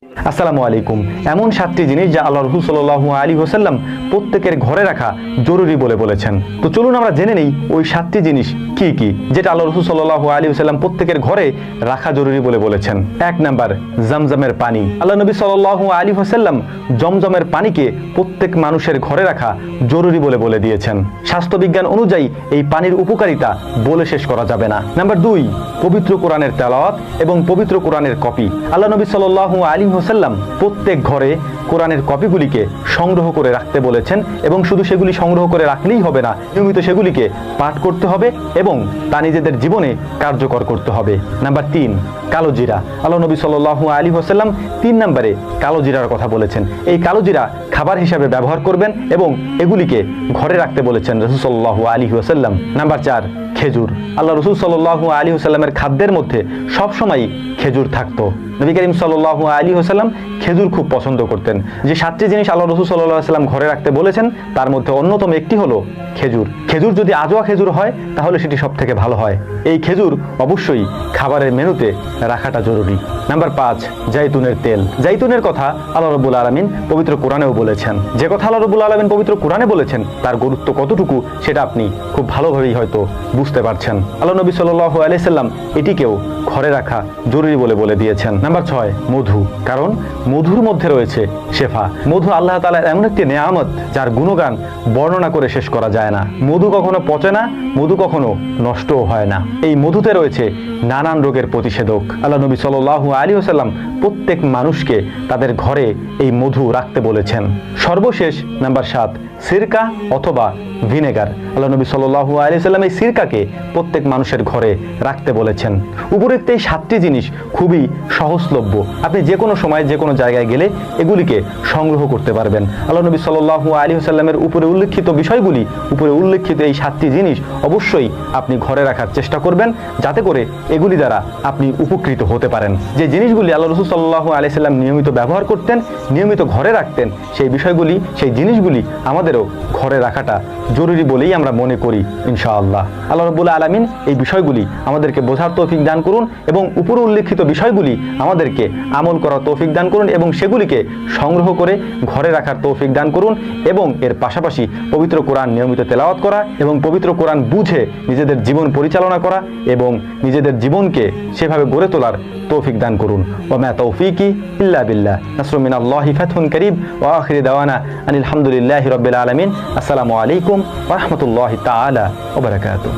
আসসালামু আলাইকুম। এমন 7টি জিনিস যা আল্লাহ রাসূল সাল্লাল্লাহু আলাইহি ওয়াসাল্লাম প্রত্যেকের ঘরে রাখা জরুরি বলে বলেছেন। তো চলুন আমরা জেনে নেই ওই 7টি জিনিস কি কি যেটা আল্লাহ রাসূল সাল্লাল্লাহু আলাইহি ওয়াসাল্লাম প্রত্যেকের ঘরে রাখা জরুরি বলে বলেছেন। 1 নাম্বার, জমজমের পানি। আল্লাহ নবী সাল্লাল্লাহু আলাইহি ওয়াসাল্লাম জমজমের পানিকে প্রত্যেক মানুষের ঘরে রাখা জরুরি বলে দিয়েছেন। স্বাস্থ্যবিজ্ঞান অনুযায়ী এই পানির উপকারিতা বলে শেষ করা যাবে না। নাম্বার 2, পবিত্র কোরআনের তেলাওয়াত এবং পবিত্র কোরআনের কপি। আল্লাহ নবী সাল্লাল্লাহু আলাইহি ওয়াসাল্লাম প্রত্যেক ঘরে কোরআনের কপিগুলিকে সংগ্রহ করে রাখতে বলেছেন এবং শুধু সেগুলি সংগ্রহ করে রাখলেই হবে না, নিয়মিত সেগুলিকে পাঠ করতে হবে এবং তা নিজেদের জীবনে কার্যকর করতে হবে। নাম্বার 3, কালো জিরা। আল্লাহ নবী সাল্লাল্লাহু আলাইহি ওয়াসাল্লাম 3 নম্বরে কালো জিরার কথা বলেছেন। এই কালো জিরা খাবার হিসাবে ব্যবহার করবেন এবং এগুলিকে ঘরে রাখতে বলেছেন রাসূল সাল্লাল্লাহু আলাইহি ওয়াসাল্লাম। নাম্বার 4, খেজুর। আল্লাহ রাসূল সাল্লাল্লাহু আলাইহি ওয়াসাল্লামের খাদ্যের মধ্যে সবসময় খেজুর থাকতো। নবী করিম সাল্লাল্লাহু আলাইহি ওয়াসাল্লাম খেজুর খুব পছন্দ করতেন। যে 7টি জিনিস আল্লাহ রাসূল সাল্লাল্লাহু আলাইহি ওয়াসাল্লাম ঘরে রাখতে বলেছেন তার মধ্যে অন্যতম একটি হলো খেজুর। খেজুর যদি আজোয়া খেজুর হয় তাহলে সেটি সব থেকে ভালো হয়। এই খেজুর অবশ্যই খাবারের মেনুতে রাখাটা জরুরি। নাম্বার 5, জাইতুনের তেল। জাইতুনের কথা আল্লাহ রাব্বুল আলামিন পবিত্র কোরআনেও বলেছেন। যে কথা আল্লাহ রাব্বুল আলামিন পবিত্র কোরআনে বলেছেন তার গুরুত্ব কতটুকু সেটা আপনি খুব ভালোভাবেই হয়তো বুঝতে পারছেন। আল্লাহ নবী সাল্লাল্লাহু আলাইহি সাল্লাম এটিকেও ঘরে রাখা জরুরি বলে দিয়েছেন। নাম্বার 6, মধু। কারণ মধুর মধ্যে রয়েছে শেফা। মধু আল্লাহ তাআলার এমন একটি নেয়ামত যার গুণগান বর্ণনা করে শেষ করা যায় না। মধু কখনো পচে না, মধু কখনো নষ্টও হয় না। এই মধুতে রয়েছে নানান রোগের প্রতিষেধক। আল্লাহ নবী সাল্লাল্লাহু আলাইহি ওয়াসাল্লাম প্রত্যেক মানুষকে তাদের ঘরে এই মধু রাখতে বলেছেন। সর্বশেষ নাম্বার 7, সিরকা অথবা ভিনেগার। আল্লাহ নবী সাল্লাল্লাহু আলাইহি ওয়াসাল্লাম এই সিরকাকে প্রত্যেক মানুষের ঘরে রাখতে বলেছেন। উপরোক্ত এই 7টি জিনিস খুবই সহজলভ্য। আপনি যে কোনো সময় যে কোনো জায়গায় গেলে এগুলিকে সংগ্রহ করতে পারবেন। আল্লাহ নবী সাল্লাল্লাহু আলাইহি ওয়াসাল্লামের উপরে উল্লেখিত বিষয়গুলি, উপরে উল্লেখিত এই 7টি জিনিস অবশ্যই আপনি ঘরে রাখার চেষ্টা করবেন যাতে করে এগুলি দ্বারা আপনি উপকৃত হতে পারেন। যে জিনিসগুলি আল্লাহ রাসূল সাল্লাল্লাহু আলাইহি ওয়াসাল্লাম নিয়মিত ব্যবহার করতেন, নিয়মিত ঘরে রাখতেন, সেই বিষয়গুলি, সেই জিনিসগুলি আমাদেরও ঘরে রাখাটা জরুরি বলেই আমরা মনে করি ইনশাআল্লাহ। আল্লাহ রাব্বুল আলামিন এই বিষয়গুলি আমাদেরকে বোঝার তৌফিক দান করুন এবং উপরে উল্লেখিত বিষয়গুলি আমাদেরকে আমল করার তৌফিক দান করুন এবং সেগুলিকে সংগ্রহ করে ঘরে রাখার তৌফিক দান করুন এবং এর পাশাপাশি পবিত্র কোরআন নিয়মিত তেলাওয়াত করা এবং পবিত্র কোরআন বুঝে নিজেদের জীবন পরিচালনা করা এবং নিজেদের জীবনকে সেভাবে গড়ে তোলার তৌফিক দান করুন। ওয়া মা তাওফীকি ইল্লা বিল্লাহ। নাসরুম মিনাল্লাহি ফাতহুন কারীব ওয়া আখিরু দাওয়ানা আনিল হামদুলিল্লাহি রাব্বিল আলামিন। আসসালামু আলাইকুম ওয়া রাহমাতুল্লাহি তাআলা ওয়া বারাকাতুহু।